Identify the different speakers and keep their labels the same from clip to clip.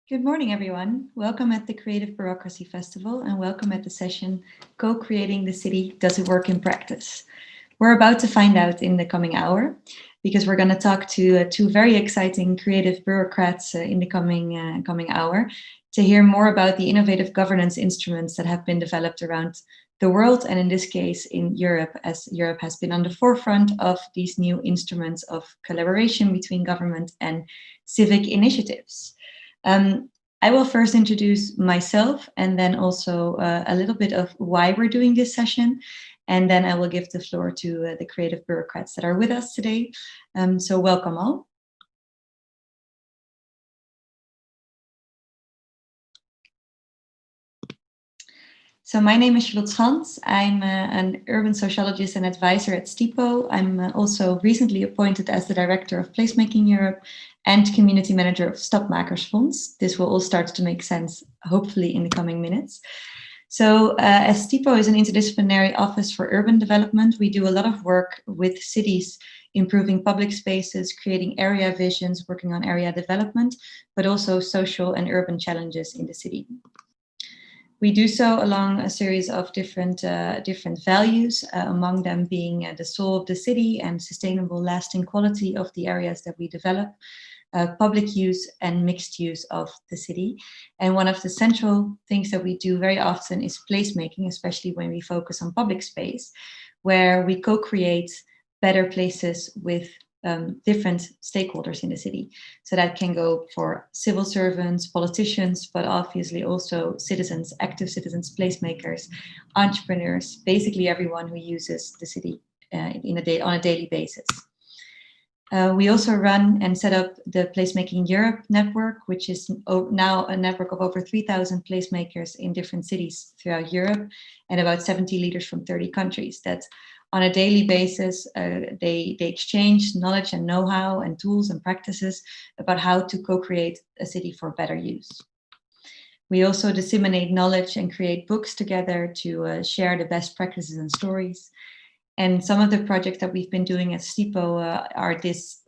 Speaker 1: Good morning, everyone. Welcome at the Creative Bureaucracy Festival and welcome at the session, Co-Creating the City, Does It Work in Practice? We're about to find out in the coming hour because we're going to talk to two very exciting creative bureaucrats in the coming hour to hear more about the innovative governance instruments that have been developed around the world, and in this case in Europe, as Europe has been on the forefront of these new instruments of collaboration between government and civic initiatives. I will first introduce myself and then also a little bit of why we're doing this session. And then I will give the floor to the creative bureaucrats that are with us today. So welcome all. So my name is Charlot Schans. I'm an urban sociologist and advisor at STIPO. I'm also recently appointed as the director of Placemaking Europe and community manager of Stapmakers Fonds. This will all start to make sense, hopefully, in the coming minutes. So as STIPO is an interdisciplinary office for urban development, we do a lot of work with cities, improving public spaces, creating area visions, working on area development, but also social and urban challenges in the city. We do so along a series of different values, among them being the soul of the city and sustainable lasting quality of the areas that we develop, public use and mixed use of the city. And one of the central things that we do very often is placemaking, especially when we focus on public space, where we co-create better places with different stakeholders in the city. So that can go for civil servants, politicians, but obviously also citizens, active citizens, placemakers, entrepreneurs, basically everyone who uses the city on a daily basis. We also run and set up the Placemaking Europe network, which is now a network of over 3,000 placemakers in different cities throughout Europe and about 70 leaders from 30 countries that on a daily basis, they exchange knowledge and know-how and tools and practices about how to co-create a city for better use. We also disseminate knowledge and create books together to share the best practices and stories. And some of the projects that we've been doing at STIPO are this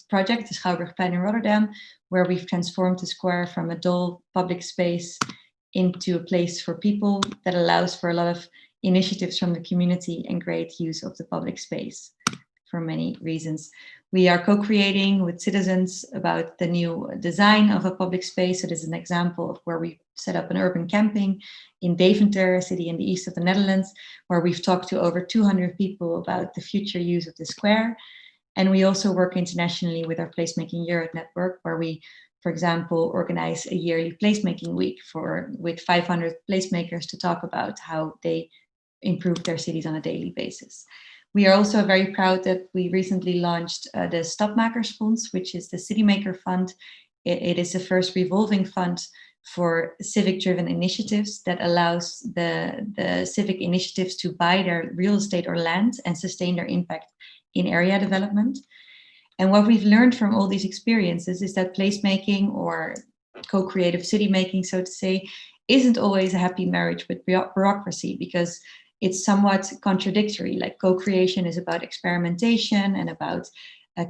Speaker 1: project, the Schouwburgplein in Rotterdam, where we've transformed the square from a dull public space into a place for people that allows for a lot of initiatives from the community and great use of the public space for many reasons. We are co-creating with citizens about the new design of a public space. It is an example of where we set up an urban camping in Deventer, a city in the east of the Netherlands, where we've talked to over 200 people about the future use of the square. And we also work internationally with our Placemaking Europe network, where we, for example, organize a yearly placemaking week with 500 placemakers to talk about how they improve their cities on a daily basis. We are also very proud that we recently launched the Stapmakers Fonds, which is the City Maker Fund. It is the first revolving fund for civic-driven initiatives that allows the civic initiatives to buy their real estate or land and sustain their impact in area development. And what we've learned from all these experiences is that placemaking or co-creative city making, so to say, isn't always a happy marriage with bureaucracy, because it's somewhat contradictory. Like co-creation is about experimentation and about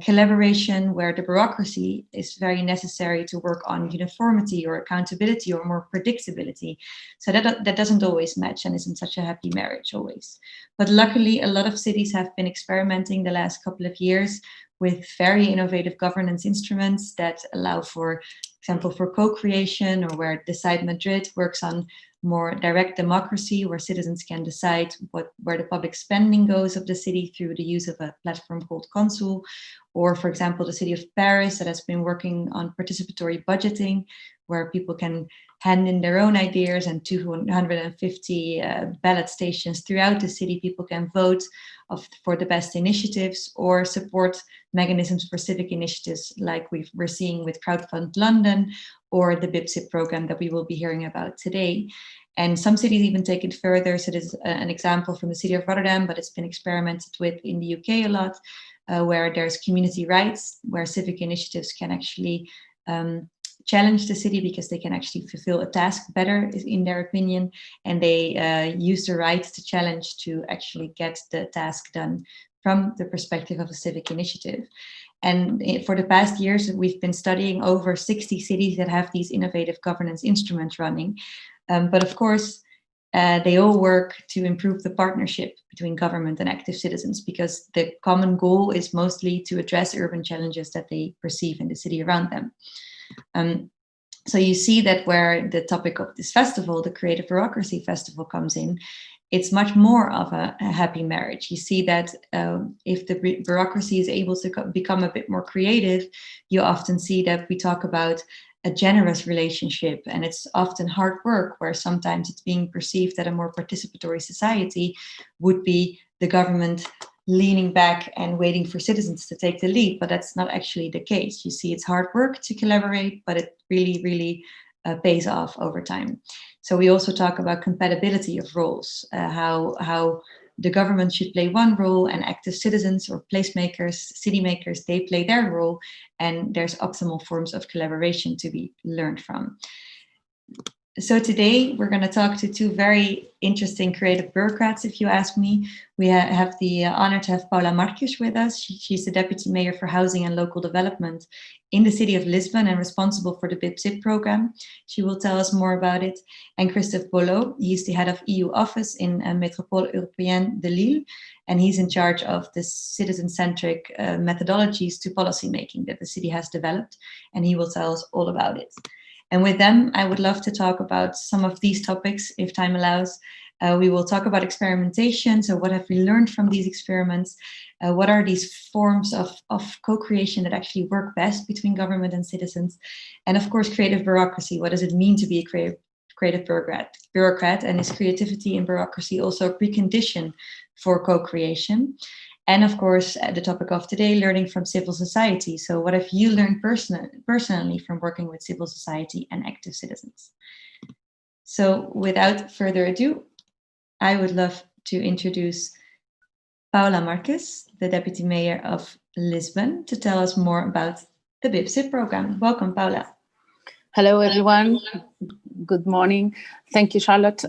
Speaker 1: collaboration, where the bureaucracy is very necessary to work on uniformity or accountability or more predictability. So that doesn't always match and isn't such a happy marriage always. But luckily, a lot of cities have been experimenting the last couple of years with very innovative governance instruments that allow, for example, for co-creation, or where Decide Madrid works on more direct democracy, where citizens can decide where the public spending goes of the city through the use of a platform called Consul, or, for example, the city of Paris that has been working on participatory budgeting, where people can hand in their own ideas, and 250 ballot stations throughout the city, people can vote for the best initiatives or support mechanisms for civic initiatives like we're seeing with Crowdfund London or the BIPSIP program that we will be hearing about today. And some cities even take it further. So this is an example from the city of Rotterdam, but it's been experimented with in the UK a lot, where there's community rights, where civic initiatives can actually challenge the city because they can actually fulfill a task better, in their opinion, and they use the right to challenge to actually get the task done from the perspective of a civic initiative. And for the past years, we've been studying over 60 cities that have these innovative governance instruments running. But of course, they all work to improve the partnership between government and active citizens, because the common goal is mostly to address urban challenges that they perceive in the city around them. So you see that where the topic of this festival, the Creative Bureaucracy Festival, comes in, it's much more of a happy marriage. You see that if the bureaucracy is able to become a bit more creative, you often see that we talk about a generous relationship, and it's often hard work, where sometimes it's being perceived that a more participatory society would be the government leaning back and waiting for citizens to take the lead, but that's not actually the case. You see, it's hard work to collaborate, but it really, really pays off over time. So we also talk about compatibility of roles, how the government should play one role, and active citizens or placemakers, city makers, they play their role, and there's optimal forms of collaboration to be learned from. So today we're going to talk to two very interesting creative bureaucrats, if you ask me. We have the honor to have Paula Marques with us. She's the Deputy Mayor for Housing and Local Development in the city of Lisbon and responsible for the BIP-ZIP program. She will tell us more about it. And Christophe Bolot, he's the head of EU office in Métropole Européenne de Lille, and he's in charge of the citizen-centric methodologies to policy making that the city has developed, and he will tell us all about it. And with them, I would love to talk about some of these topics, if time allows. We will talk about experimentation. So what have we learned from these experiments? What are these forms of co-creation that actually work best between government and citizens? And of course, creative bureaucracy. What does it mean to be a creative bureaucrat? And is creativity and bureaucracy also a precondition for co-creation? And of course, the topic of today, learning from civil society. So what have you learned personally from working with civil society and active citizens? So without further ado, I would love to introduce Paula Marques, the Deputy Mayor of Lisbon, to tell us more about the BIP-ZIP program. Welcome, Paula.
Speaker 2: Hello, everyone. Good morning. Thank you, Charlotte.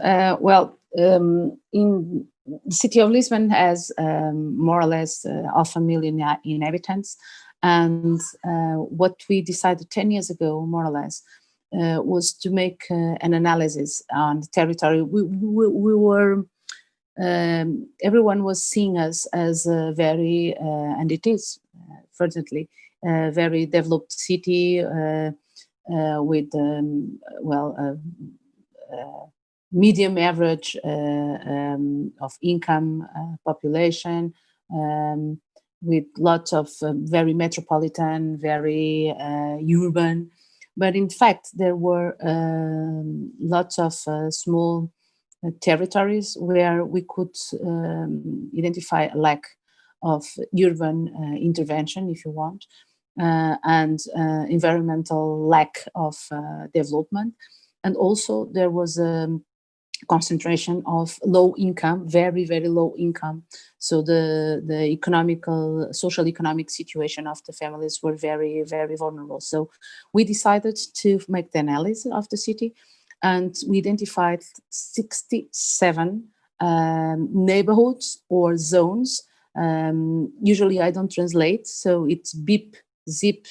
Speaker 2: In the city of Lisbon has more or less 500,000 inhabitants, and what we decided 10 years ago, more or less, was to make an analysis on the territory. We were, everyone was seeing us as a very, and it is, fortunately, a very developed city with, medium average of income, population, with lots of very metropolitan, very urban. But in fact, there were lots of small territories where we could identify a lack of urban intervention, if you want, and environmental lack of development. And also there was a concentration of low income, very, very low income. So the social economic situation of the families were very, very vulnerable. So we decided to make the analysis of the city, and we identified 67 neighborhoods or zones. Usually I don't translate, so it's BIP-ZIP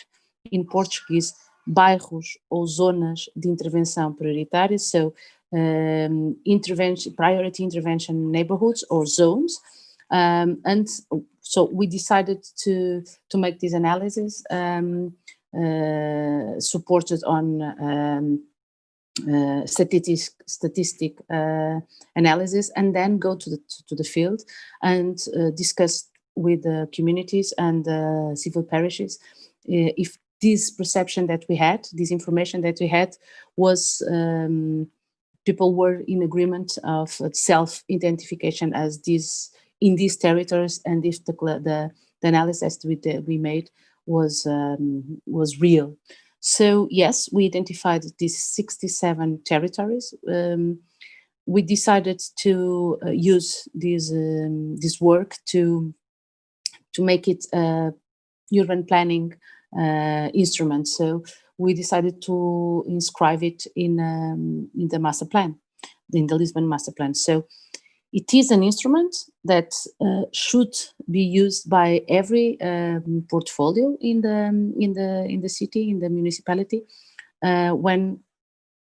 Speaker 2: in Portuguese, bairros ou zonas de intervenção prioritária. So priority intervention neighborhoods or zones, and so we decided to make this analysis, supported on statistic analysis, and then go to the field and discuss with the communities and civil parishes if this perception that we had, this information that we had, was people were in agreement of self-identification as these in these territories, and if the analysis we made was real. So yes, we identified these 67 territories. We decided to use this work to make it a urban planning instrument. So we decided to inscribe it in the master plan, in the Lisbon master plan. So it is an instrument that should be used by every portfolio in the city, in the municipality, when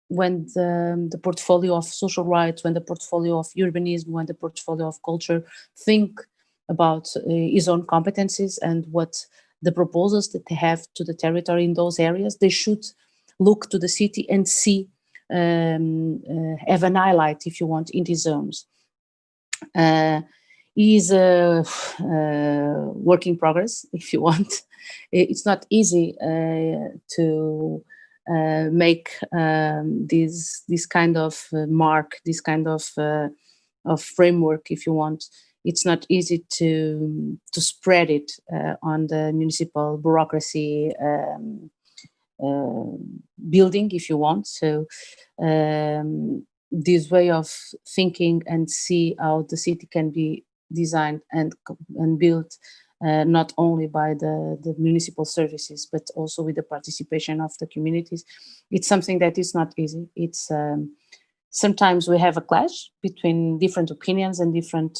Speaker 2: the portfolio of social rights, when the portfolio of urbanism, when the portfolio of culture think about his own competencies and what the proposals that they have to the territory in those areas, they should look to the city and see, have an highlight, if you want, in these zones. Is a work in progress, if you want. It's not easy to make this kind of mark, this kind of framework, if you want. It's not easy to spread it on the municipal bureaucracy building, if you want. So this way of thinking and see how the city can be designed and built, not only by the municipal services, but also with the participation of the communities. It's something that is not easy. It's sometimes we have a clash between different opinions and different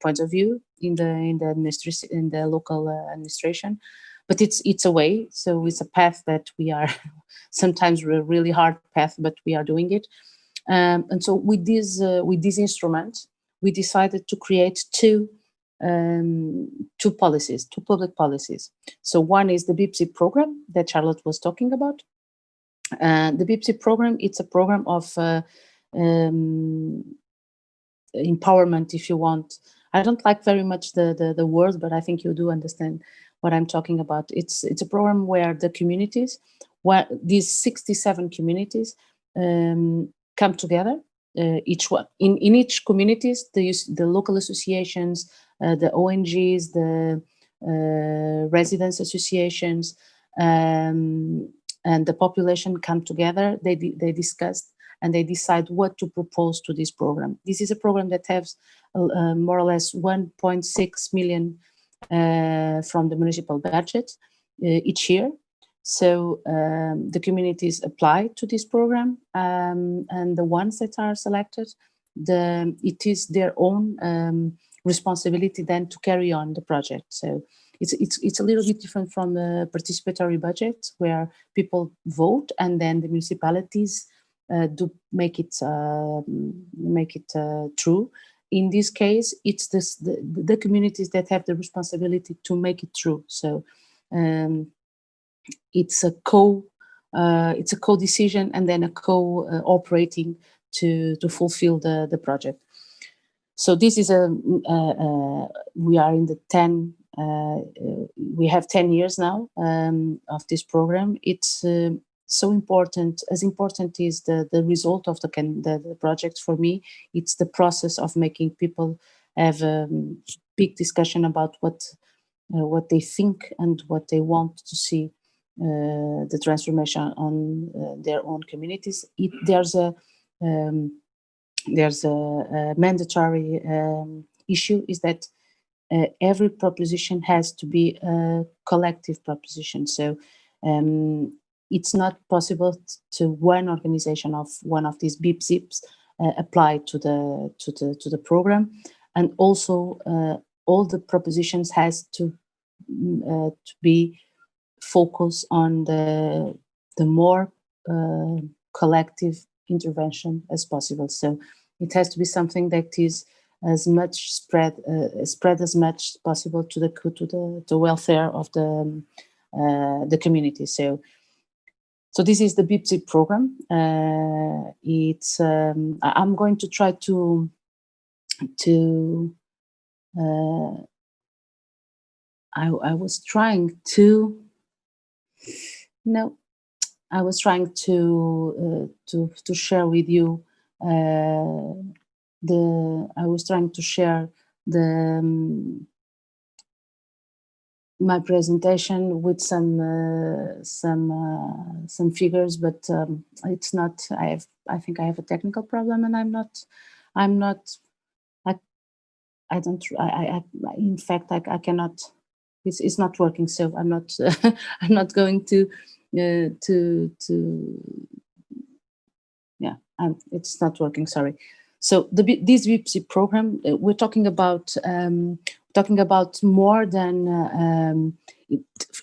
Speaker 2: points of view in the administration, in the local administration. But it's a way, so it's a path that we are sometimes a really hard path, but we are doing it. And so with this instrument, we decided to create two policies, two public policies. So one is the BIPSI program that Charlotte was talking about. The BIPSI program, it's a program of empowerment, if you want. I don't like very much the word, but I think you do understand what I'm talking about. It's a program where the communities, where these 67 communities come together. Each one in each communities, the local associations, the ONGs, the residents associations, and the population come together. They discuss and they decide what to propose to this program. This is a program that has more or less 1.6 million from the municipal budget each year. So the communities apply to this program, and the ones that are selected, it is their own responsibility then to carry on the project. So it's a little bit different from the participatory budget, where people vote and then the municipalities do make it true. In this case, it's the communities that have the responsibility to make it true. So it's a co-decision and then a co-operating to fulfill the project. So this is we are in the 10. We have 10 years now of this program. It's so important. As important is the result of the project for me. It's the process of making people have a big discussion about what they think and what they want to see the transformation on their own communities. There's a mandatory issue, is that every proposition has to be a collective proposition. So it's not possible to one organization of one of these BIPSIPs apply to the program, and also all the propositions has to be focused on the more collective intervention as possible. So it has to be something that is as much spread as much as possible to the welfare of the community. So this is the BIPSI program. It's I'm going to try to I was trying to share with you my presentation with some figures, but it's not. I think I have a technical problem, and in fact, I cannot. It's not working, so I'm not. I'm not going to. Yeah, it's not working. Sorry. So this VIPSI program, we're talking about more than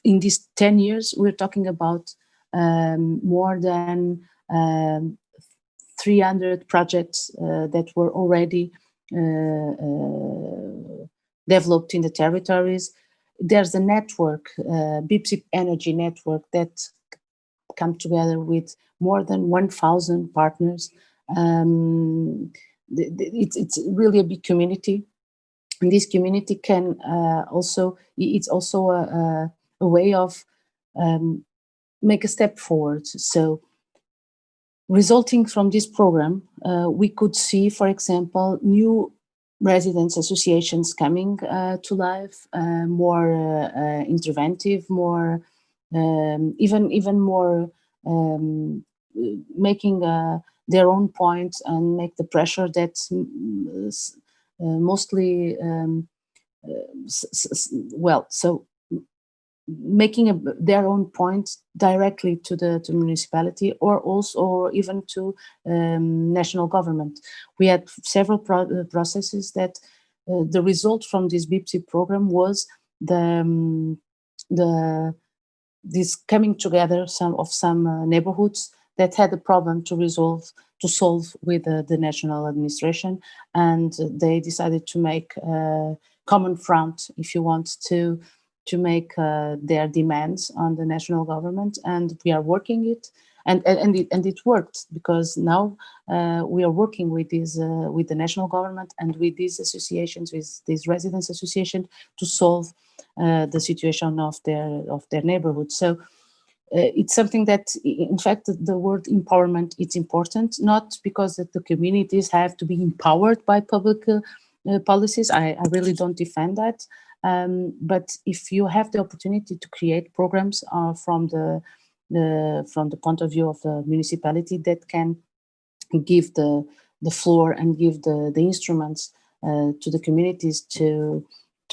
Speaker 2: in these 10 years. We're talking about more than 300 projects that were already developed in the territories. There's a network, VIPSI Energy Network, that come together with more than 1,000 partners. It's really a big community, and this community can it's also a way of make a step forward. So resulting from this program, we could see, for example, new residents associations coming to life, more interventive, more even more making their own points and make the pressure that mostly so making their own points directly to the municipality, or even to national government. We had several processes that the result from this VIPSI program was this coming together of some neighborhoods that had a problem to solve with the national administration, and they decided to make a common front, if you want, to make their demands on the national government. And we are working it, and it worked, because now we are working with the national government and with these associations, with these residents association, to solve the situation of their neighborhood. So it's something that, in fact, the word empowerment, it's important, not because the communities have to be empowered by public policies. I really don't defend that. But if you have the opportunity to create programs from the point of view of the municipality that can give the floor and give the instruments to the communities to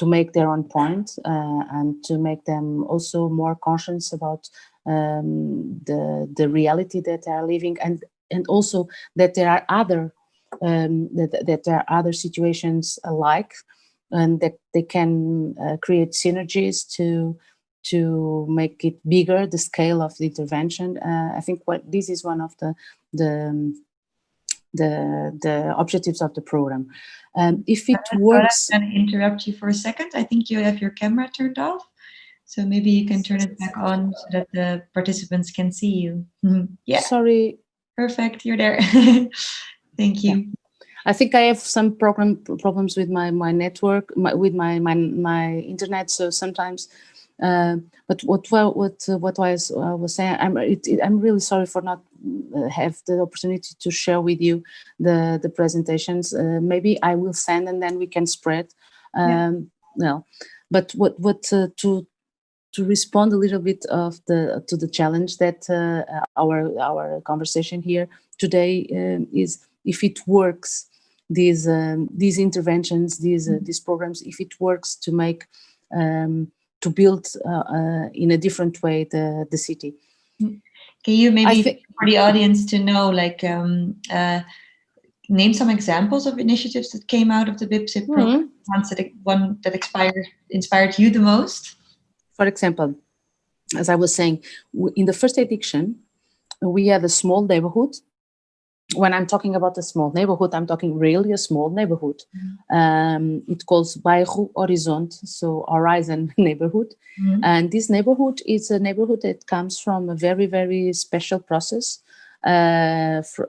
Speaker 2: make their own point, and to make them also more conscious about the reality that they are living, and also that there are other that there are other situations alike, and that they can create synergies to make it bigger, the scale of the intervention. I think this is one of the objectives of the program. If it works,
Speaker 1: I'm going to interrupt you for a second. I think you have your camera turned off, so maybe you can turn it back on so that the participants can see you. Yeah.
Speaker 2: Sorry.
Speaker 1: Perfect. You're there. Thank you.
Speaker 2: Yeah. I think I have some problems with my network, with my internet. So sometimes, but what I was saying, I'm really sorry for not have the opportunity to share with you the presentations. Maybe I will send, and then we can spread. Well, but to respond a little bit to the challenge that our conversation here today is, if it works, these interventions, these programs, if it works to make to build in a different way the city.
Speaker 1: Can you maybe, for the audience to know, like, name some examples of initiatives that came out of the VIPSI program, one that inspired you the most?
Speaker 2: For example, as I was saying, in the first edition, we had a small neighborhood. When I'm talking about a small neighborhood, I'm talking really a small neighborhood. It calls Bairro Horizonte, so Horizon neighborhood. And this neighborhood is a neighborhood that comes from a very, very special process. After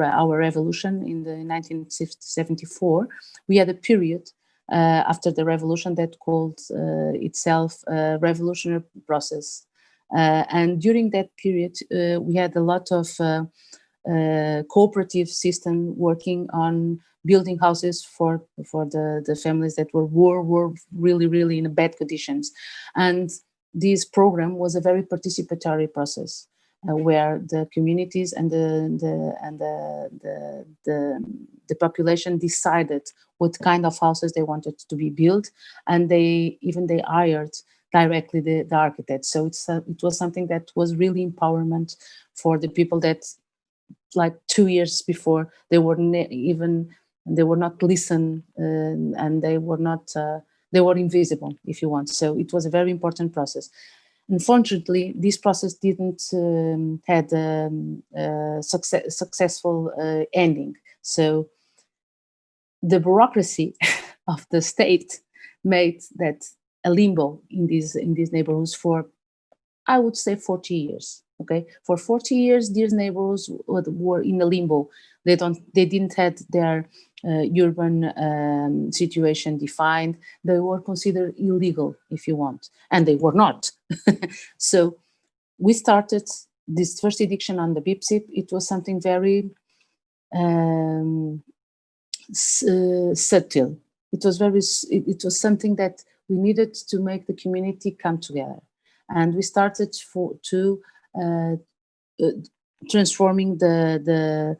Speaker 2: our revolution in the 1974, we had a period after the revolution that called itself a revolutionary process. And during that period, we had a lot of cooperative system working on building houses for the families that were really, really in bad conditions. And this program was a very participatory process, where the communities and the population decided what kind of houses they wanted to be built, and they hired directly the architects. So it was something that was really empowerment for the people that like 2 years before, they were not listened, and they were invisible, if you want. So it was a very important process. Unfortunately, this process didn't had a successful ending. So the bureaucracy of the state made that a limbo in these neighborhoods for, I would say, 40 years. Okay, for 40 years, these neighborhoods were in a limbo. They didn't have their urban situation defined. They were considered illegal, if you want, and they were not. So we started this first edition on the BIPSIP. It was something very subtle. It was something that we needed to make the community come together, and we started transforming the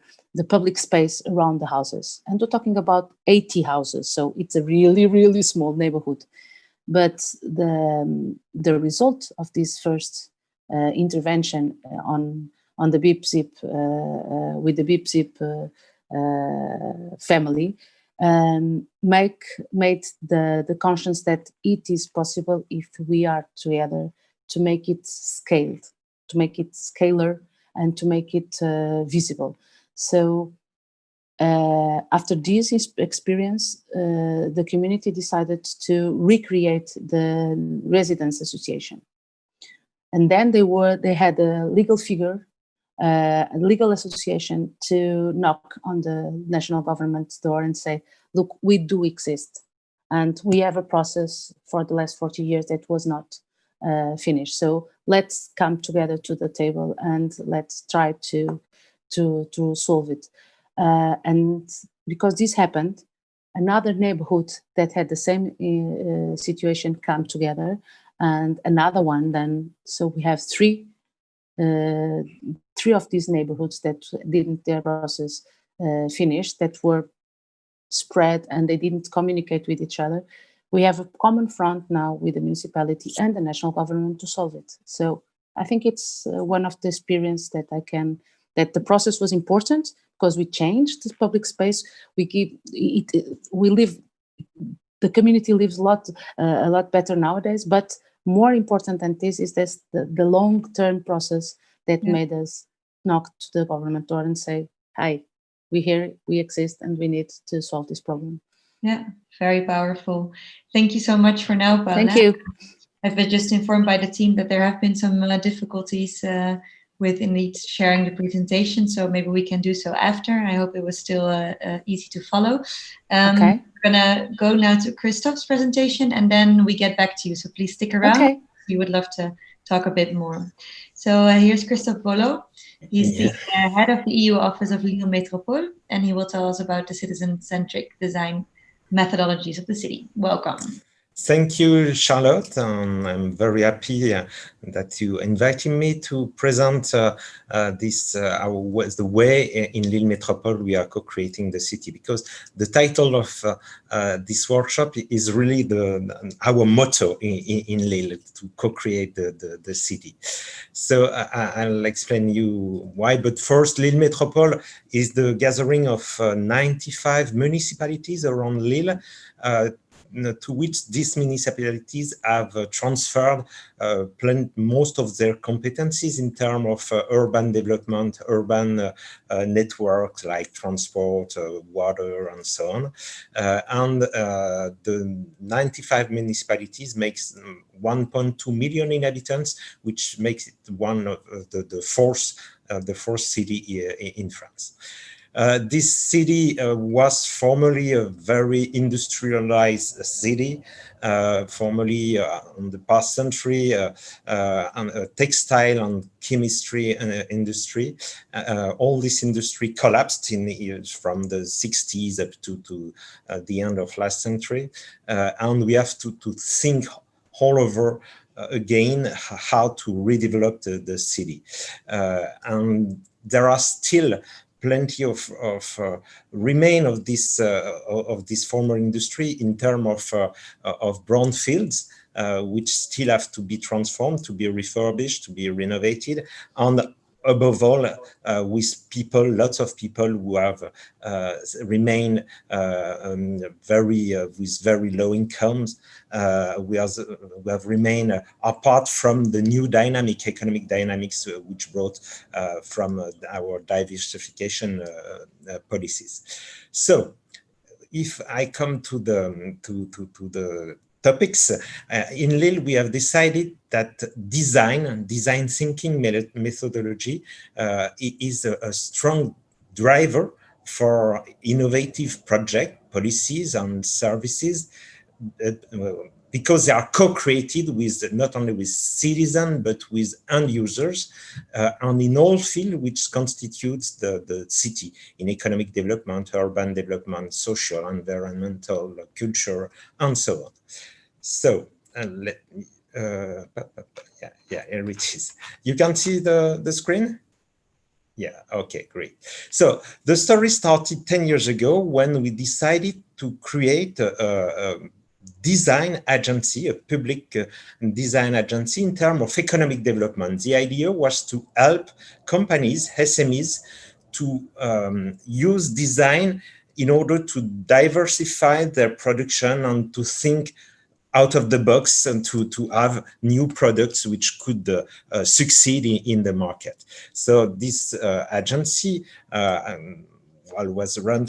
Speaker 2: public space around the houses. And we're talking about 80 houses, so it's a really, really small neighborhood. But the result of this first intervention on the BIPSIP with the BIPSIP family made the conscience that it is possible, if we are together, to make it scaled, to make it scalar, and to make it visible. So after this experience, the community decided to recreate the residents association, and then they had a legal figure, a legal association, to knock on the national government's door and say, look, we do exist, and we have a process for the last 40 years that was not finished. So let's come together to the table and let's try to solve it. And because this happened, another neighborhood that had the same situation come together, and another one. Then, so we have three of these neighborhoods that didn't their process finish, that were spread, and they didn't communicate with each other. We have a common front now with the municipality and the national government to solve it. So I think it's one of the experience that the process was important, because we changed the public space. The community lives a lot better nowadays. But more important than this is this the long-term process that made us knock to the government door and say, hi, we're here, we exist, and we need to solve this problem.
Speaker 1: Yeah, very powerful. Thank you so much for now, Paula.
Speaker 2: Thank you.
Speaker 1: I've been just informed by the team that there have been some difficulties with indeed sharing the presentation, so maybe we can do so after. I hope it was still easy to follow.
Speaker 2: Okay.
Speaker 1: We're gonna go now to Christophe's presentation, and then we get back to you, so please stick around.
Speaker 2: Okay.
Speaker 1: We would love to talk a bit more. So here's Christophe Bolot. He's the head of the EU Office of Lille Métropole, and he will tell us about the citizen-centric design methodologies of the city. Welcome.
Speaker 3: Thank you, Charlotte. I'm very happy that you invited me to present the way in Lille Métropole we are co-creating the city, because the title of this workshop is really our motto in Lille, to co-create the city. So I'll explain you why. But first, Lille Métropole is the gathering of 95 municipalities around Lille, to which these municipalities have transferred most of their competencies in terms of urban development, urban networks like transport, water, and so on. And the 95 municipalities makes 1.2 million inhabitants, which makes it one of the fourth city in France. This city was formerly a very industrialized city, formerly in the past century, textile and chemistry industry. All this industry collapsed from the 60s up to the end of last century. And we have to think all over again how to redevelop the city. And there are still plenty of remain of this former industry in terms of brownfields, which still have to be transformed, to be refurbished, to be renovated, and above all, with people, lots of people who have remained with very low incomes. We have remained apart from the new economic dynamics, which brought from our diversification policies. So, if I come to the topics, in Lille, we have decided that design thinking methodology is a strong driver for innovative project policies and services, because they are co-created with not only with citizens but with end users, and in all fields which constitutes the city, in economic development, urban development, social, environmental, culture, and so on. So let me, here it is. You can see the screen? Yeah, okay, great. So the story started 10 years ago when we decided to create a design agency, a public design agency in terms of economic development. The idea was to help companies, SMEs, to use design in order to diversify their production and to think out of the box and to have new products which could succeed in the market. So this agency was run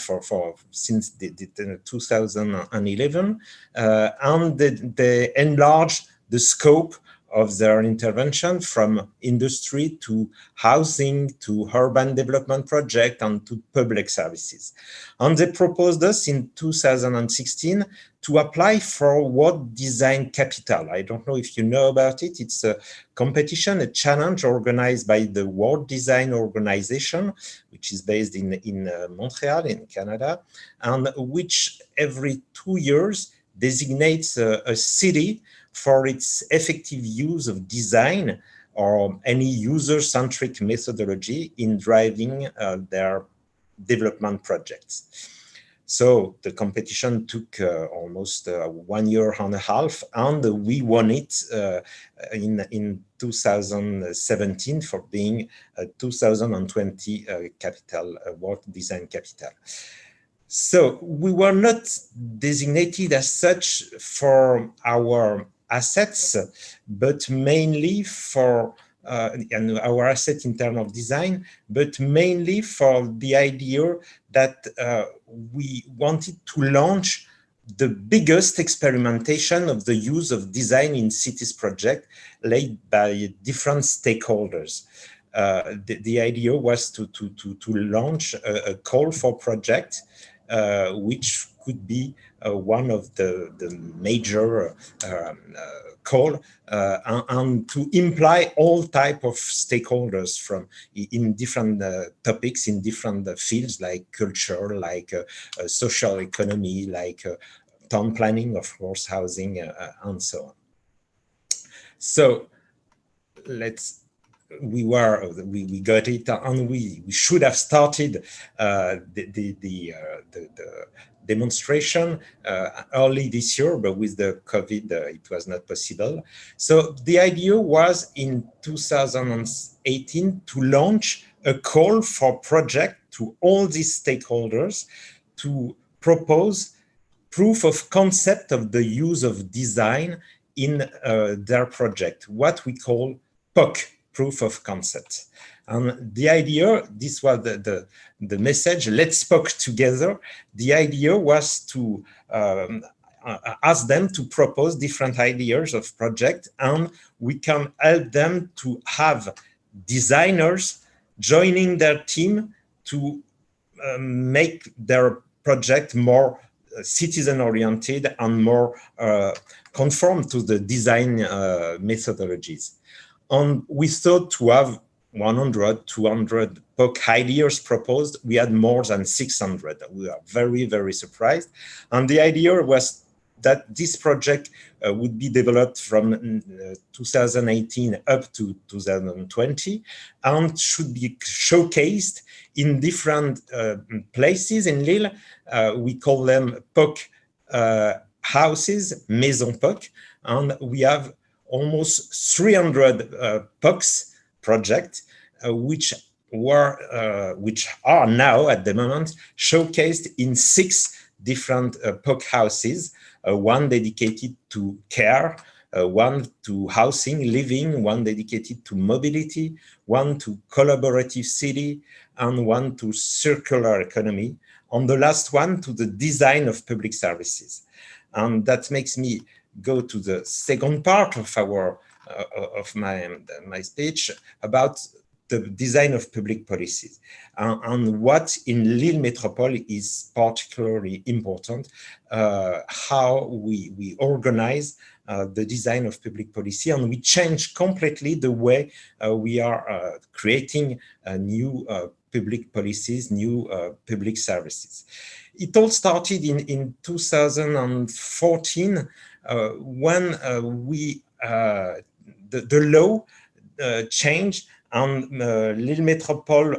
Speaker 3: since 2011, and they enlarged the scope of their intervention from industry to housing to urban development project and to public services. And they proposed us in 2016 to apply for World Design Capital. I don't know if you know about it. It's a competition, a challenge organized by the World Design Organization, which is based in Montreal, in Canada, and which every 2 years designates a city for its effective use of design or any user-centric methodology in driving their development projects. So the competition took almost 1 year and a half, and we won it in 2017 for being a 2020 capital, World Design Capital. So we were not designated as such for our assets, but mainly for and our asset in terms of design, but mainly for the idea that we wanted to launch the biggest experimentation of the use of design in cities project led by different stakeholders. The idea was to launch a call for project, which could be one of the major call, and to imply all type of stakeholders from in different topics, in different fields like culture, like social economy, like town planning, of course, housing, and so on. So we got it, and we should have started the demonstration early this year, but with the COVID, it was not possible. So the idea was in 2018 to launch a call for project to all these stakeholders to propose proof of concept of the use of design in their project, what we call POC, proof of concept. And the idea, this was the message, let's POC together. The idea was to ask them to propose different ideas of project, and we can help them to have designers joining their team to make their project more citizen-oriented and more conform to the design methodologies. And we thought to have 100, 200 POC ideas proposed. We had more than 600. We are very, very surprised. And the idea was that this project would be developed from 2018 up to 2020 and should be showcased in different places in Lille. We call them POC houses, Maison POC, and we have almost 300 POCs projects which are now at the moment showcased in 6 different POC houses, one dedicated to care, one to housing, living, one dedicated to mobility, one to collaborative city, and one to circular economy, and the last one to the design of public services. And that makes me go to the second part of my speech about the design of public policies, and what in Lille Metropole is particularly important, how we organize the design of public policy, and we change completely the way we are creating new public policies, new public services. It all started in 2014 when the law changed, and Lille Metropole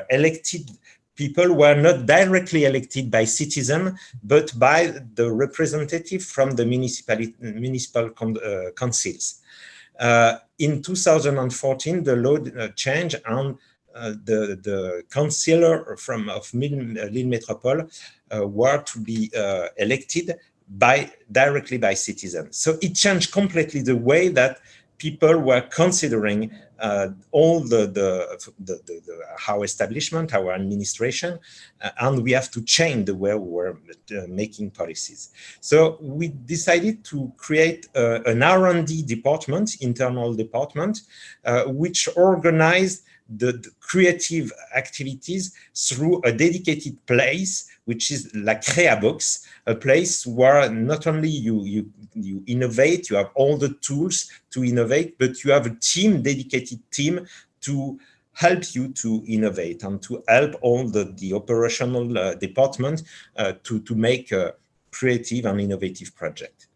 Speaker 3: elected people were not directly elected by citizens, but by the representative from the municipal councils. In 2014, the law changed, and the councillor of Lille Metropole were to be elected directly by citizens. So it changed completely the way that people were considering all our establishment, our administration, and we have to change the way we were making policies. So we decided to create an R&D department, internal department, which organized the creative activities through a dedicated place, which is La Créa Box, a place where not only you innovate, you have all the tools to innovate, but you have a dedicated team to help you to innovate and to help all the operational department to make a creative and innovative project.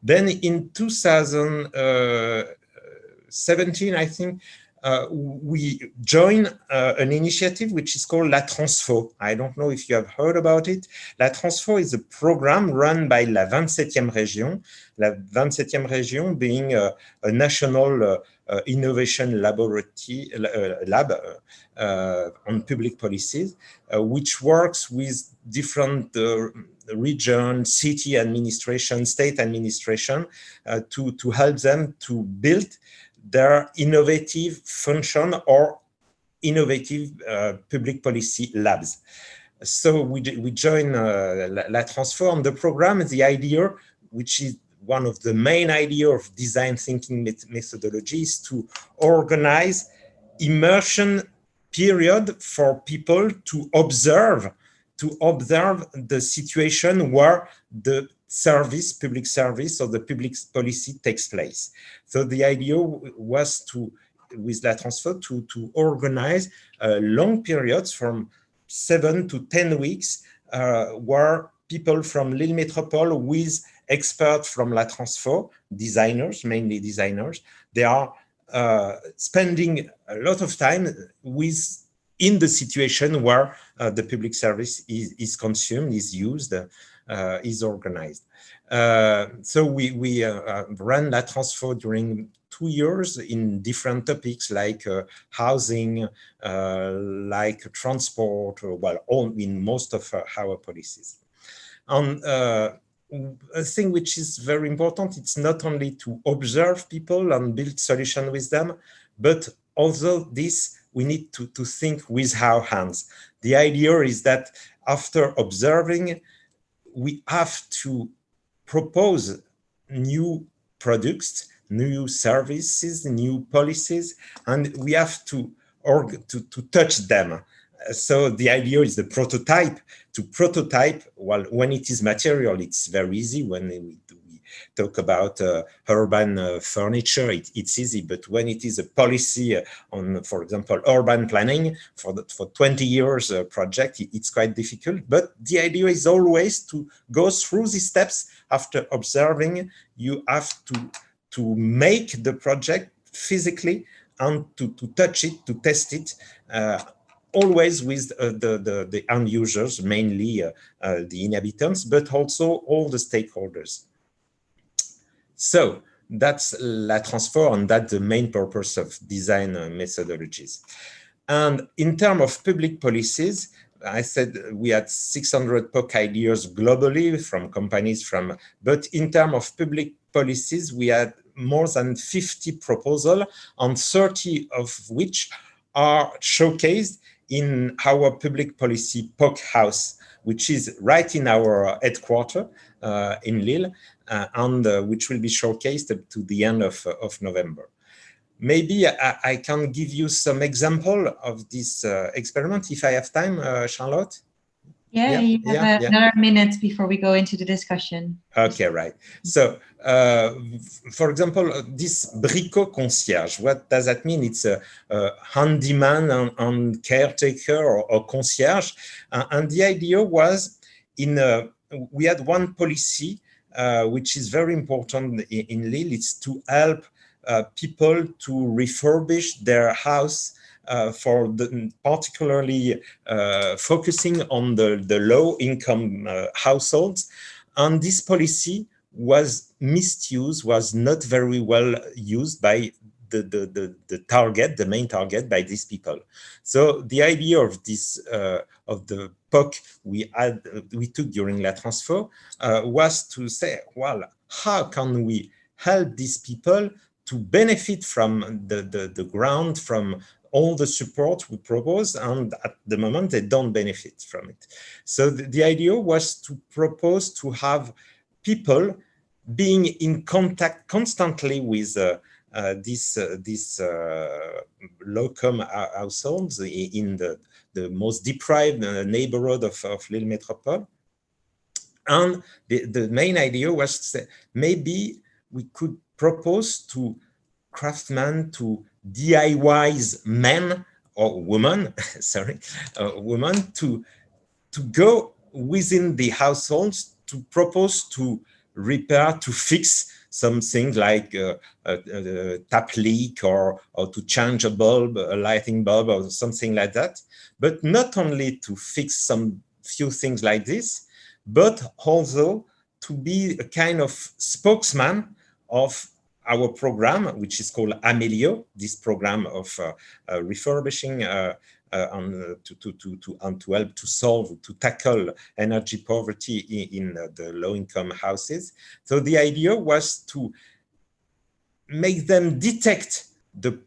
Speaker 3: Then in 2017, I think, we joined an initiative which is called La Transfo. I don't know if you have heard about it. La Transfo is a program run by La 27e Région, La 27e Région being a national innovation laboratory lab on public policies, which works with different region, city administration, state administration to help them to build their innovative function or innovative public policy labs. So we join La Transfo on the program. The idea, which is one of the main ideas of design thinking methodology, is to organize immersion period for people to observe the situation where the public service or the public policy takes place. So the idea was with La Transfo to organize long periods from 7 to 10 weeks where people from Lille Metropole with experts from La Transfo, designers, mainly designers, they are spending a lot of time in the situation where the public service is consumed, is used, is organized. So we ran La Transfo during 2 years in different topics like housing, like transport, in most of our policies. And a thing which is very important, it's not only to observe people and build solutions with them, but also this, we need to think with our hands. The idea is that after observing, we have to propose new products, new services, new policies, and we have to touch them. So the idea is the prototype. To prototype, well, when it is material, it's very easy. When we talk about urban furniture, it's easy. But when it is a policy on, for example, urban planning for 20 years project, it's quite difficult. But the idea is always to go through these steps. After observing, you have to make the project physically and to touch it, to test it, always with the end users, mainly the inhabitants, but also all the stakeholders. So that's La Transfor, and that's the main purpose of design methodologies. And in terms of public policies, I said we had 600 POC ideas globally from companies but in terms of public policies, we had more than 50 proposals, and 30 of which are showcased in our public policy POC house, which is right in our headquarters in Lille, and which will be showcased to the end of November. Maybe I can give you some example of this experiment if I have time, Charlotte.
Speaker 1: Yeah, you have another minute before we go into the discussion.
Speaker 3: Okay, right. So, for example, this bricot concierge, what does that mean? It's a handyman and caretaker or concierge. And the idea was we had one policy, which is very important in Lille. It's to help people to refurbish their house particularly focusing on the low-income households. And this policy was misused, was not very well used by the main target by these people. So the idea of this of the POC we took during La Transfor was to say, well, how can we help these people to benefit from the ground, from all the support we propose, and at the moment they don't benefit from it. So the idea was to propose to have people being in contact constantly with these low-income households in the most deprived neighborhood of Lille Metropole. And the main idea was to say, maybe we could propose to craftsmen, to DIYs men or women, sorry, women to go within the households to propose to repair, to fix something like a tap leak or to change a bulb, a lighting bulb or something like that. But not only to fix some few things like this, but also to be a kind of spokesman of our program, which is called Amelio, this program of refurbishing and to help to tackle energy poverty in the low-income houses. So the idea was to make them detect the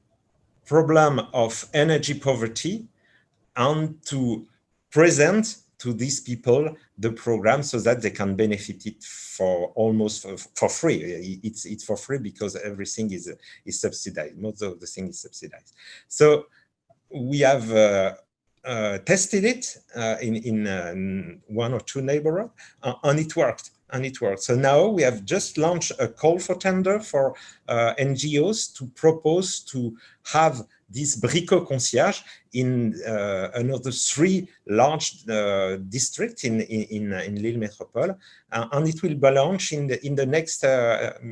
Speaker 3: problem of energy poverty and to present to these people the program so that they can benefit it for almost for free. It's for free because everything is subsidized. Most of the thing is subsidized. So we have tested it in one or two neighborhoods, and it worked. So now we have just launched a call for tender for NGOs to propose to have this bricot concierge in another 3 large districts in Lille Metropole, and it will be launched in the next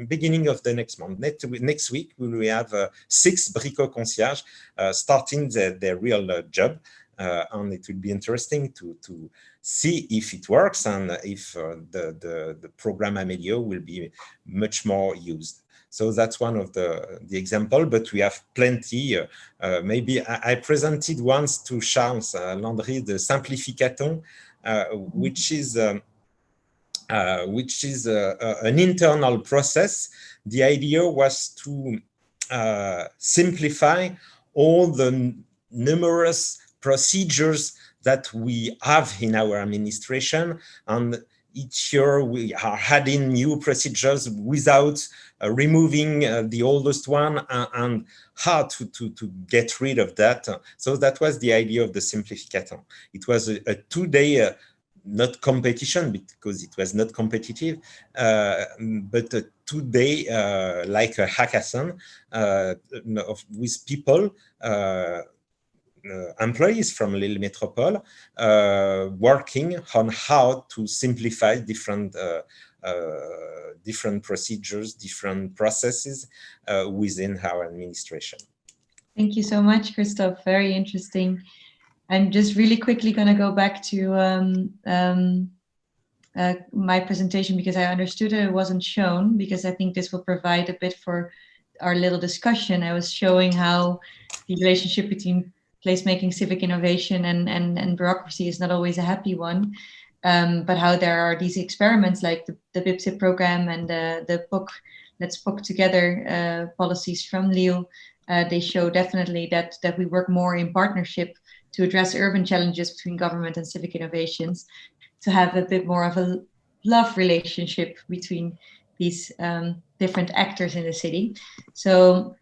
Speaker 3: beginning of the next month. Next week we will have 6 bricot concierge starting their real job, and it will be interesting to see if it works and if the program Amelio will be much more used. So that's one of the example, but we have plenty. Maybe I presented once to Schans, Landry, the Simplificaton, which is an internal process. The idea was to simplify all the numerous procedures that we have in our administration, and each year we are adding new procedures without removing the oldest one, and how to get rid of that. So that was the idea of the Simplificaton. It was a 2-day not competition because it was not competitive, but a 2-day like a hackathon with people, employees from Lille Metropole, working on how to simplify different procedures, different processes within our administration.
Speaker 1: Thank you so much, Christophe. Very interesting. I'm just really quickly going to go back to my presentation, because I understood it wasn't shown, because I think this will provide a bit for our little discussion. I was showing how the relationship between placemaking, civic innovation, and bureaucracy is not always a happy one, but how there are these experiments like the BIPSIP program and the book, Let's Book Together, policies from Lille. They show definitely that we work more in partnership to address urban challenges between government and civic innovations, to have a bit more of a love relationship between these different actors in the city. So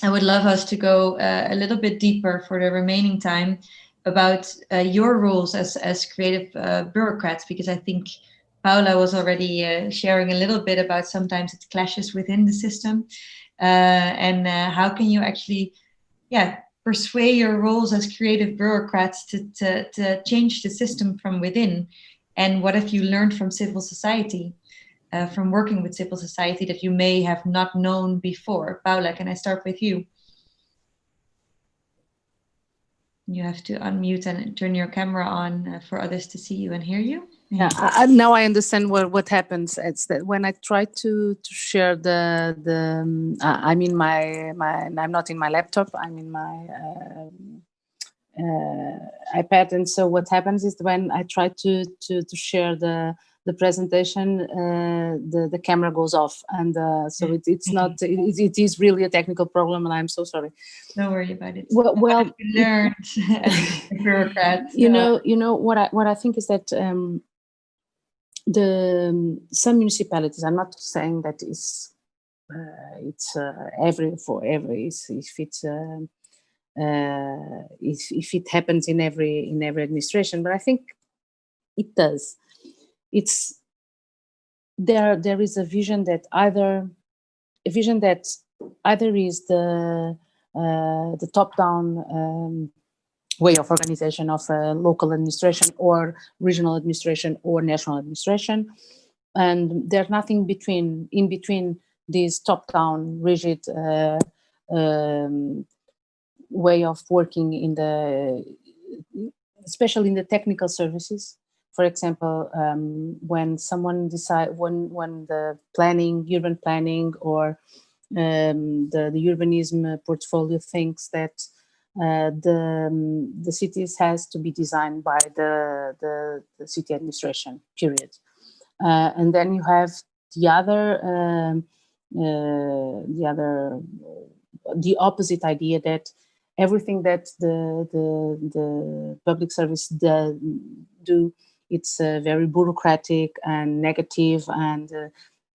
Speaker 1: I would love us to go a little bit deeper for the remaining time about your roles as creative bureaucrats, because I think Paula was already sharing a little bit about sometimes it clashes within the system, and how can you actually, persuade your roles as creative bureaucrats to change the system from within, and what have you learned from civil society? From working with civil society that you may have not known before. Paula, can I start with you? You have to unmute and turn your camera on for others to see you and hear you.
Speaker 2: Yeah, now I understand what happens. It's that when I try to share I'm in my I'm not in my laptop. I'm in my iPad, and so what happens is when I try to share the presentation, the camera goes off, and so it's not. It is really a technical problem, and I'm so sorry.
Speaker 1: Don't worry about it.
Speaker 2: Well,
Speaker 1: what have you learned as a bureaucrat?
Speaker 2: You know what I think is that some municipalities. I'm not saying that it's every if it happens in every administration, but I think it does. It's there is a vision that either is the top-down way of organization of local administration or regional administration or national administration, and there's nothing in between this top-down rigid way of working especially in the technical services. For example, when someone when the urban planning or the urbanism portfolio thinks that the cities has to be designed by the city administration, period. And then you have the opposite idea that everything that the public service do, it's very bureaucratic and negative and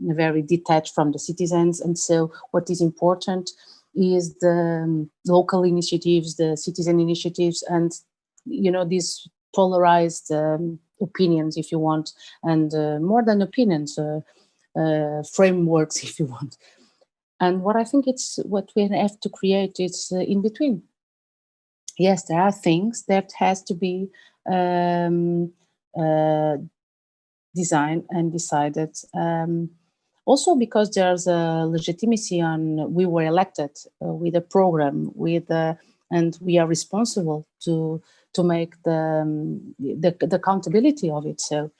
Speaker 2: very detached from the citizens. And so what is important is the local initiatives, the citizen initiatives, and these polarized opinions, if you want, and more than opinions, frameworks, if you want. And what I think what we have to create is in between. Yes, there are things that has to be designed and decided. Also because there's a legitimacy on we were elected with a program, and we are responsible to make the accountability of it. So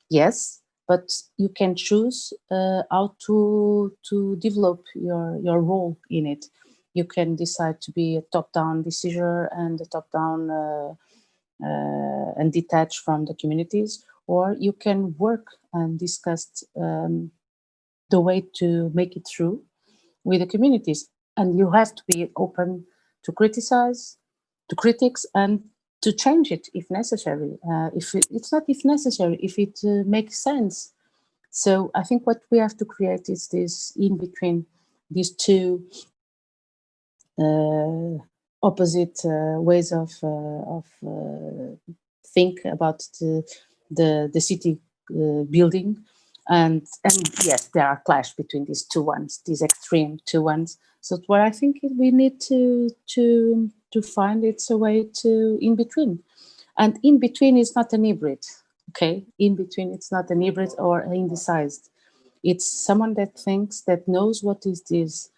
Speaker 2: yes, but you can choose how to develop your role in it. You can decide to be a top-down decision and a top-down and detached from the communities, or you can work and discuss the way to make it through with the communities. And you have to be open to criticize, to critics, and to change it if necessary. It's not if necessary, if it makes sense. So I think what we have to create is this in between these two opposite ways of think about the city building, and yes, there are clash between these two ones, these extreme two ones. So what I think we need to find it's a way to in between, and in between is not an hybrid. Okay, in between it's not an hybrid or indecised. It's someone that thinks, that knows what is this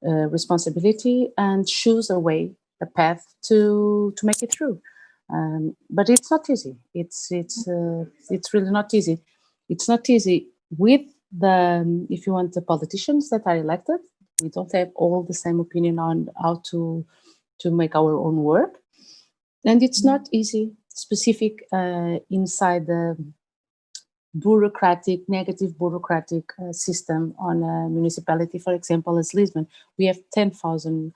Speaker 2: responsibility and choose a way, a path to make it through. But it's not easy. It's really not easy. it's not easy with the, if you want, the politicians that are elected. We don't have all the same opinion on how to make our own work. And it's not easy, specific inside the negative bureaucratic system on a municipality, for example, as Lisbon. We have 10,000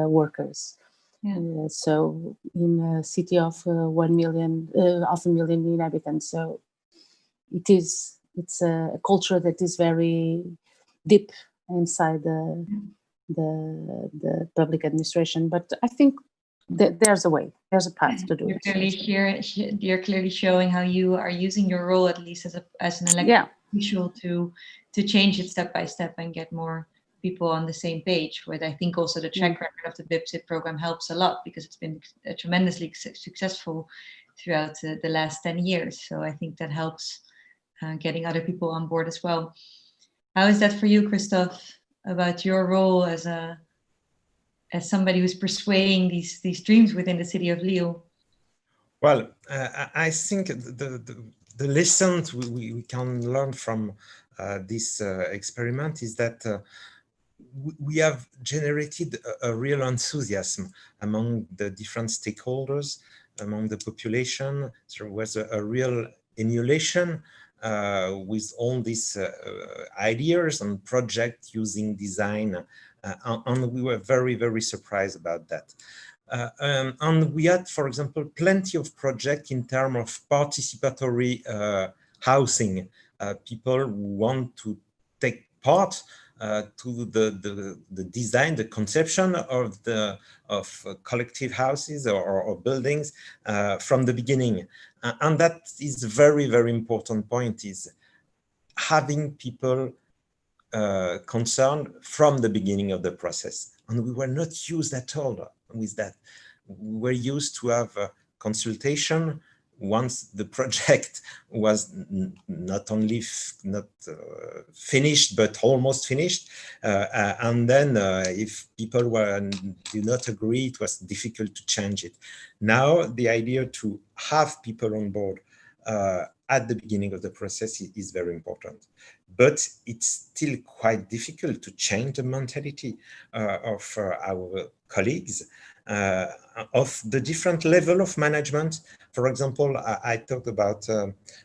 Speaker 2: workers. Yeah. So in a city of 1 million, 500,000 inhabitants. So it's a culture that is very deep inside the public administration. But I think there's a way, there's a path to do it.
Speaker 1: You're clearly showing how you are using your role, at least as an elected official, to change it step by step and get more people on the same page. Where I think also the track record of the BIPSIT program helps a lot, because it's been tremendously successful throughout the last 10 years. So I think that helps getting other people on board as well. How is that for you, Christophe, about your role as somebody who's persuading these dreams within the city of Lille?
Speaker 3: Well, I think the lessons we can learn from this experiment is that we have generated a real enthusiasm among the different stakeholders, among the population. There was a real emulation with all these ideas and projects using design, and we were very, very surprised about that. And we had, for example, plenty of projects in terms of participatory housing. People who want to take part to the design, the conception of collective houses or buildings from the beginning. And that is a very, very important point, is having people concerned from the beginning of the process. And we were not used at all with that. We were used to have a consultation once the project was not only not finished, but almost finished. And then if people did not agree, it was difficult to change it. Now, the idea to have people on board at the beginning of the process is very important. But it's still quite difficult to change the mentality of our colleagues, of the different level of management. For example, I talked about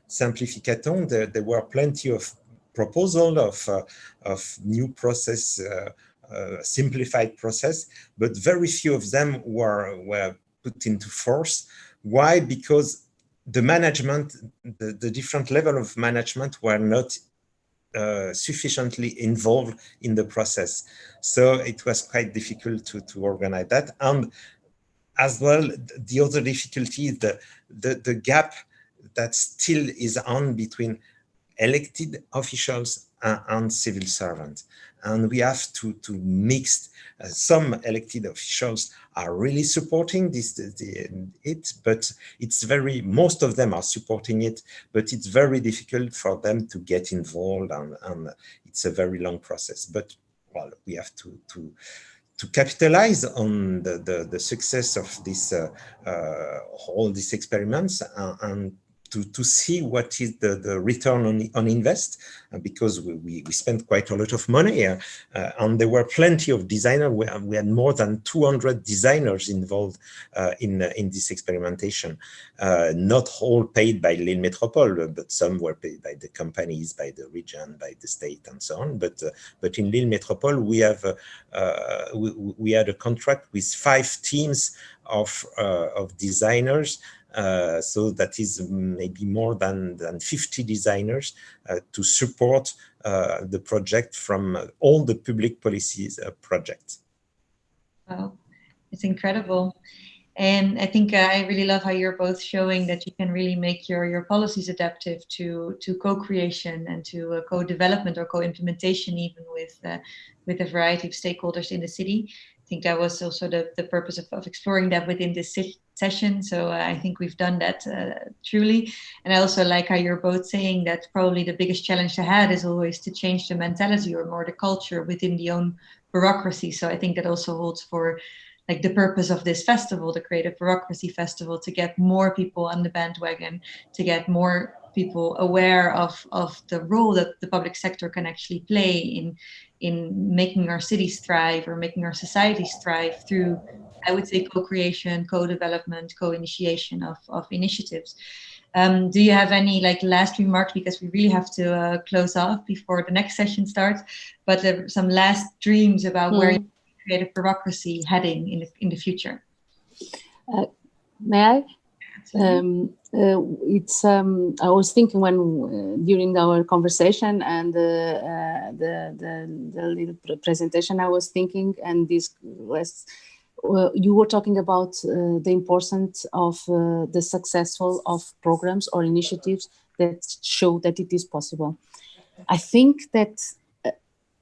Speaker 3: Simplificaton. There were plenty of proposals of new process, simplified process, but very few of them were put into force. Why? Because the management, the different level of management were not sufficiently involved in the process. So it was quite difficult to organize that. And as well, the other difficulty is the gap that still is on between elected officials and civil servants. And we have to mix. Some elected officials are really supporting it, but most of them are supporting it, but it's very difficult for them to get involved, and it's a very long process. But well, we have to capitalize on the success of this all these experiments and to see what is the return on invest, because we spent quite a lot of money, and there were plenty of designers. We had more than 200 designers involved in this experimentation. Not all paid by Lille Métropole, but some were paid by the companies, by the region, by the state, and so on. But in Lille Métropole, we had a contract with 5 teams of designers. So that is maybe more than 50 designers to support the project from all the public policies projects.
Speaker 1: Wow, it's incredible. And I think I really love how you're both showing that you can really make your policies adaptive to co-creation and to co-development or co-implementation, even with a variety of stakeholders in the city. I think that was also the purpose of exploring that within this session. So I think we've done that truly. And I also like how you're both saying that probably the biggest challenge ahead is always to change the mentality or more the culture within the own bureaucracy. So I think that also holds for like the purpose of this festival, the Creative Bureaucracy Festival, to get more people on the bandwagon, to get more people aware of the role that the public sector can actually play in making our cities thrive or making our societies thrive through, I would say, co-creation, co-development, co-initiation of initiatives. Do you have any last remarks, because we really have to close off before the next session starts, but some last dreams about where you see creative bureaucracy heading in the future?
Speaker 2: May I? I was thinking when during our conversation and the little presentation, I was thinking, and you were talking about the importance of the successful of programs or initiatives that show that it is possible. I think that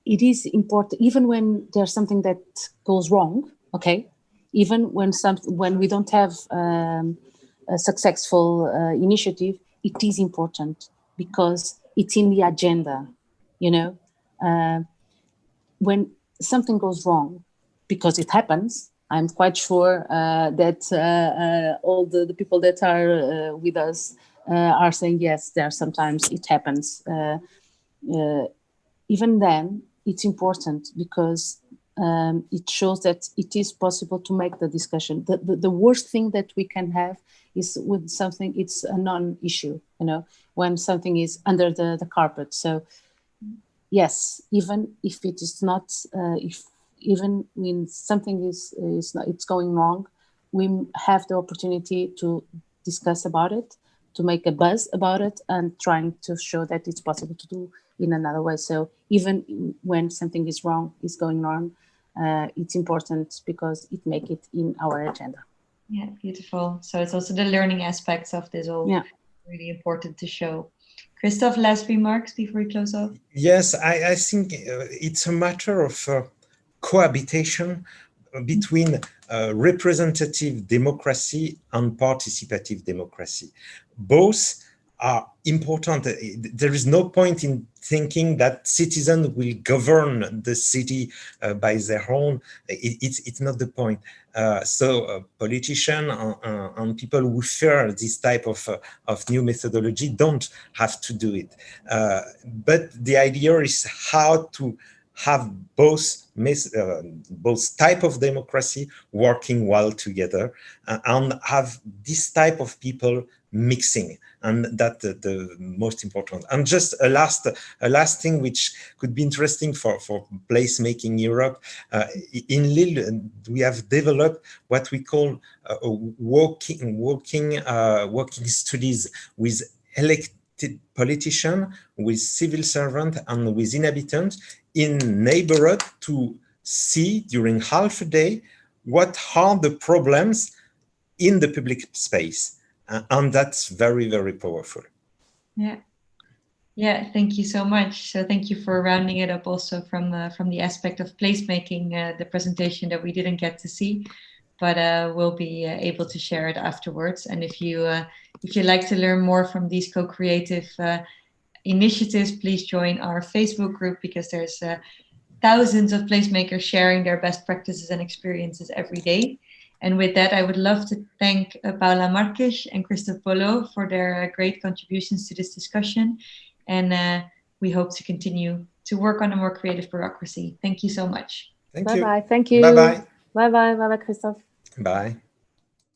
Speaker 2: it is important, even when there's something that goes wrong. Okay, even when we don't have a successful initiative, it is important because it's in the agenda. When something goes wrong, because it happens, I'm quite sure that all the people that are with us are saying, yes, sometimes it happens. Even then, it's important because it shows that it is possible to make the discussion. The worst thing that we can have is with something, it's a non-issue, when something is under the carpet. So yes, even if it is not, even when something is not, it's going wrong, we have the opportunity to discuss about it, to make a buzz about it, and trying to show that it's possible to do in another way. So even when something is going wrong, it's important because it makes it in our agenda.
Speaker 1: Yeah, beautiful. So it's also the learning aspects of this all really important to show. Christophe, last remarks before we close off?
Speaker 3: Yes, I think it's a matter of cohabitation between representative democracy and participative democracy. Both are important. There is no point in thinking that citizens will govern the city by their own. It's not the point. So politicians and people who fear this type of new methodology don't have to do it. But the idea is how to have both type of democracy working well together and have this type of people mixing, and that the most important. And just a last thing which could be interesting for Placemaking Europe. In Lille, we have developed what we call working studies with elected politicians, with civil servants, and with inhabitants in neighborhood to see during half a day what are the problems in the public space. And that's very, very powerful.
Speaker 1: Yeah, thank you so much. So thank you for rounding it up also from the aspect of placemaking, the presentation that we didn't get to see, but we'll be able to share it afterwards. And if you like to learn more from these co-creative initiatives, please join our Facebook group, because there's thousands of placemakers sharing their best practices and experiences every day. And with that, I would love to thank Paula, Marques and Christophe Bolot for their great contributions to this discussion. And we hope to continue to work on a more creative bureaucracy. Thank you so much.
Speaker 3: Thank you.
Speaker 2: Bye-bye. Thank you.
Speaker 3: Bye-bye.
Speaker 2: Bye-bye. Bye-bye, Christophe.
Speaker 3: Bye.